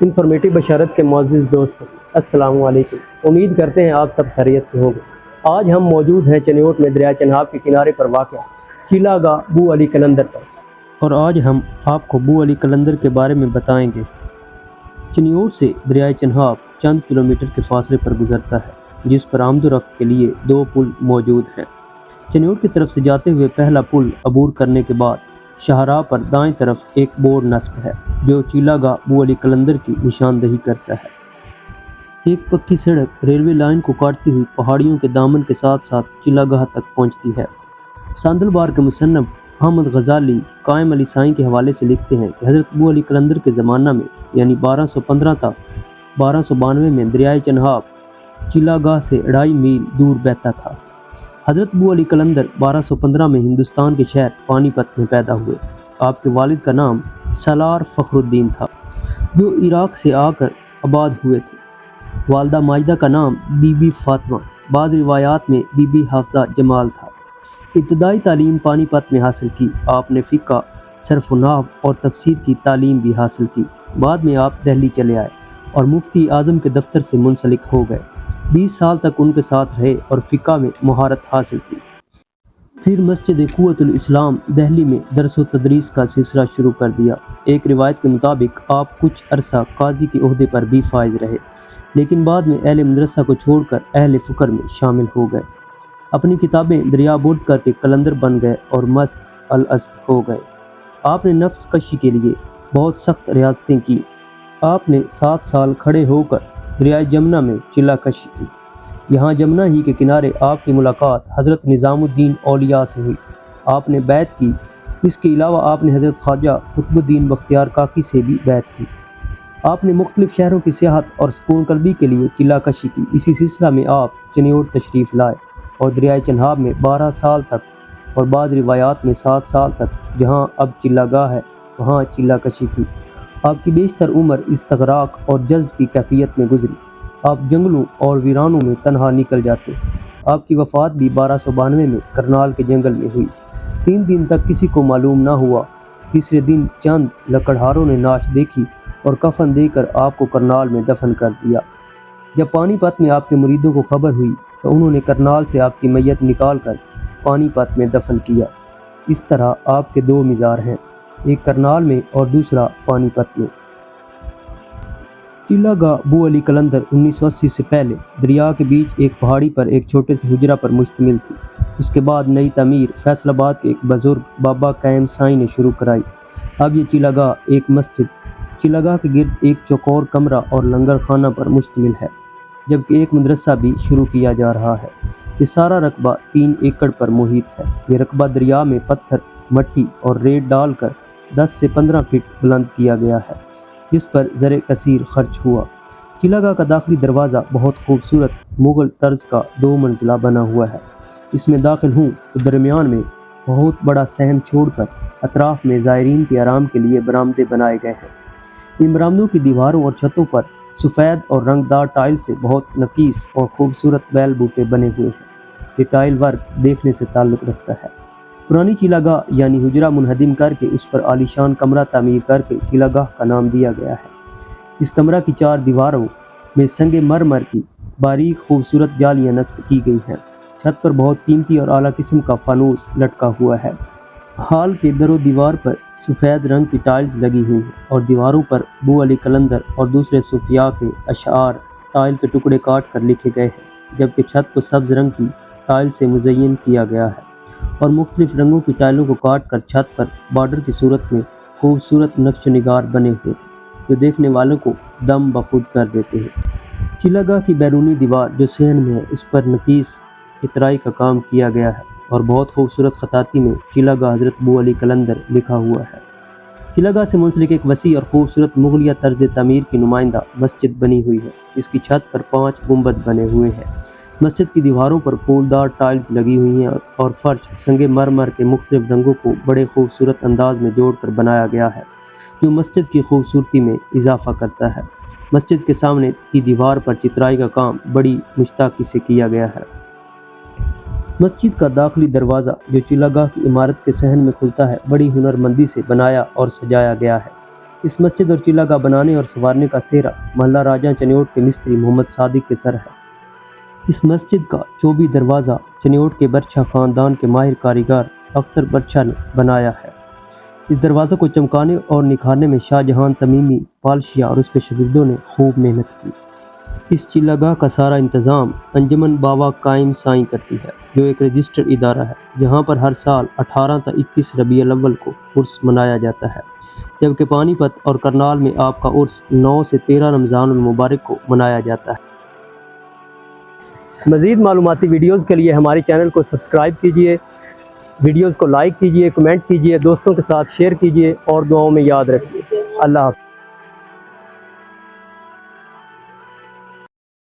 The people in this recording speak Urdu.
انفارمیٹو بشارت کے معزز دوست السلام علیکم۔ امید کرتے ہیں آپ سب خیریت سے ہوں گے۔ آج ہم موجود ہیں چنیوٹ میں دریائے چنہاب کے کنارے پر واقع چیلا گاہ بو علی قلندر پر، اور آج ہم آپ کو بو علی قلندر کے بارے میں بتائیں گے۔ چنیوٹ سے دریائے چنہاب چند کلومیٹر کے فاصلے پر گزرتا ہے، جس پر آمد و رفت کے لیے 2 پل موجود ہیں۔ چنیوٹ کی طرف سے جاتے ہوئے پہلا پل عبور کرنے کے بعد شاہراہ پر دائیں طرف ایک بورڈ نصب ہے جو چیلا گاہ بو علی قلندر کی نشاندہی کرتا ہے۔ ایک پکی سڑک ریلوے لائن کو کاٹتی ہوئی پہاڑیوں کے دامن کے ساتھ ساتھ چیلا گاہ تک پہنچتی ہے۔ ساندل بار کے مصنف احمد غزالی قائم علی سائیں کے حوالے سے لکھتے ہیں کہ حضرت بو علی قلندر کے زمانہ میں یعنی 1215 تا 1292 میں دریائے چنہاب چیلا گاہ سے 2.5 میل دور بہتا تھا۔ حضرت بو علی قلندر 1215 میں ہندوستان کے شہر پانی پت میں پیدا ہوئے۔ آپ کے والد کا نام سالار فخر الدین تھا جو عراق سے آ کر آباد ہوئے تھے۔ والدہ ماجدہ کا نام بی بی فاطمہ، بعض روایات میں بی بی حافظہ جمال تھا۔ ابتدائی تعلیم پانی پت میں حاصل کی۔ آپ نے فقہ، صرف و نحو اور تفسیر کی تعلیم بھی حاصل کی۔ بعد میں آپ دہلی چلے آئے اور مفتی اعظم کے دفتر سے منسلک ہو گئے۔ 20 سال تک ان کے ساتھ رہے اور فقہ میں مہارت حاصل کی۔ پھر مسجد قوت الاسلام دہلی میں درس و تدریس کا سلسلہ شروع کر دیا۔ ایک روایت کے مطابق آپ کچھ عرصہ قاضی کے عہدے پر بھی فائز رہے، لیکن بعد میں اہل مدرسہ کو چھوڑ کر اہل فکر میں شامل ہو گئے۔ اپنی کتابیں دریا برد کر کے قلندر بن گئے اور مست الاسد ہو گئے۔ آپ نے نفس کشی کے لیے بہت سخت ریاضتیں کی۔ آپ نے 7 سال کھڑے ہو کر دریائے جمنا میں چلہ کشی کی۔ یہاں جمنا ہی کے کنارے آپ کی ملاقات حضرت نظام الدین اولیاء سے ہوئی۔ آپ نے بیعت کی۔ اس کے علاوہ آپ نے حضرت خواجہ قطب الدین بختیار کاکی سے بھی بیعت کی۔ آپ نے مختلف شہروں کی سیاحت اور سکون قلبی کے لیے چلہ کشی کی۔ اسی سلسلہ میں آپ چنیوٹ تشریف لائے اور دریائے چنہاب میں 12 سال تک اور بعض روایات میں 7 سال تک جہاں اب چلہ گاہ ہے وہاں چلہ کشی کی۔ آپ کی بیشتر عمر استغراق اور جذب کی کیفیت میں گزری۔ آپ جنگلوں اور ویرانوں میں تنہا نکل جاتے۔ آپ کی وفات بھی 1292 میں کرنال کے جنگل میں ہوئی۔ 3 دن تک کسی کو معلوم نہ ہوا۔ تیسرے دن چند لکڑہاروں نے نعش دیکھی اور کفن دے کر آپ کو کرنال میں دفن کر دیا۔ جب پانی پت میں آپ کے مریدوں کو خبر ہوئی تو انہوں نے کرنال سے آپ کی میت نکال کر پانی پت میں دفن کیا۔ اس طرح آپ کے 2 مزار ہیں، ایک کرنال میں اور دوسرا پانی پت میں۔ چیلا گاہ بو علی قلندر 1980 سے پہلے دریا کے بیچ ایک پہاڑی پر ایک چھوٹے سے حجرہ پر مشتمل تھی۔ اس کے بعد نئی تعمیر فیصل آباد کے ایک بزرگ بابا قائم سائیں نے شروع کرائی۔ اب یہ چیلا گاہ ایک مسجد، چیلا گاہ کے گرد ایک چوکور کمرہ اور لنگر خانہ پر مشتمل ہے، جبکہ ایک مدرسہ بھی شروع کیا جا رہا ہے۔ یہ سارا رقبہ 3 ایکڑ پر محیط ہے۔ یہ رقبہ دریا میں پتھر، مٹی اور ریت ڈال کر 10 سے 15 فٹ بلند کیا گیا ہے، جس پر زر کثیر خرچ ہوا۔ چیلا گاہ کا داخلی دروازہ بہت خوبصورت مغل طرز کا 2 منزلہ بنا ہوا ہے۔ اس میں داخل ہوں تو درمیان میں بہت بڑا صحن چھوڑ کر اطراف میں زائرین کے آرام کے لیے برآمدے بنائے گئے ہیں۔ ان برآمدوں کی دیواروں اور چھتوں پر سفید اور رنگدار ٹائل سے بہت نفیس اور خوبصورت بیل بوٹے بنے ہوئے ہیں۔ یہ ٹائل ورک دیکھنے سے تعلق رکھتا ہے۔ پرانی چیلا گاہ یعنی حجرہ منہدم کر کے اس پر عالیشان کمرہ تعمیر کر کے چیلا گاہ کا نام دیا گیا ہے۔ اس کمرہ کی 4 دیواروں میں سنگ مرمر کی باریک خوبصورت جالیاں نصب کی گئی ہیں۔ چھت پر بہت قیمتی اور اعلیٰ قسم کا فانوس لٹکا ہوا ہے۔ ہال کے در و دیوار پر سفید رنگ کی ٹائلز لگی ہوئی ہیں اور دیواروں پر بو علی قلندر اور دوسرے صوفیاء کے اشعار ٹائل کے ٹکڑے کاٹ کر لکھے گئے ہیں، جبکہ چھت کو سبز رنگ کی ٹائل سے مزین کیا گیا ہے اور مختلف رنگوں کی ٹائلوں کو کاٹ کر چھت پر بارڈر کی صورت میں خوبصورت نقش و نگار بنے ہوئے جو دیکھنے والوں کو دم بخود کر دیتے ہیں۔ چیلا گاہ کی بیرونی دیوار جو صحن میں ہے، اس پر نفیس کترائی کا کام کیا گیا ہے اور بہت خوبصورت خطاطی میں چیلا گاہ حضرت بو علی قلندر لکھا ہوا ہے۔ چیلا گاہ سے منسلک ایک وسیع اور خوبصورت مغلیہ طرز تعمیر کی نمائندہ مسجد بنی ہوئی ہے۔ اس کی چھت پر 5 گنبد بنے ہوئے ہیں۔ مسجد کی دیواروں پر پھولدار ٹائلز لگی ہوئی ہیں اور فرش سنگ مرمر کے مختلف رنگوں کو بڑے خوبصورت انداز میں جوڑ کر بنایا گیا ہے، جو مسجد کی خوبصورتی میں اضافہ کرتا ہے۔ مسجد کے سامنے کی دیوار پر چترائی کا کام بڑی مشتاقی سے کیا گیا ہے۔ مسجد کا داخلی دروازہ جو چیلا گاہ کی عمارت کے صحن میں کھلتا ہے، بڑی ہنر مندی سے بنایا اور سجایا گیا ہے۔ اس مسجد اور چیلا گاہ بنانے اور سنوارنے کا سہرا محلہ راجہ چنیوٹ کے مستری محمد صادق کے سر ہے۔ اس مسجد کا چوبی دروازہ چنیوٹ کے برچھا خاندان کے ماہر کاریگر اختر برچھا نے بنایا ہے۔ اس دروازہ کو چمکانے اور نکھارنے میں شاہ جہان تمیمی پالشیا اور اس کے شاگردوں نے خوب محنت کی۔ اس چیلا گاہ کا سارا انتظام انجمن باوا قائم سائیں کرتی ہے، جو ایک رجسٹرڈ ادارہ ہے۔ یہاں پر ہر سال 18 تا 21 ربیع الاول کو عرس منایا جاتا ہے، جبکہ پانی پت اور کرنال میں آپ کا عرس 9 سے 13 رمضان المبارک کو منایا جاتا ہے۔ مزید معلوماتی ویڈیوز کے لیے ہمارے چینل کو سبسکرائب کیجیے، ویڈیوز کو لائک کیجیے، کمنٹ کیجیے، دوستوں کے ساتھ شیئر کیجیے اور دعاؤں میں یاد رکھیے۔ اللہ حافظ۔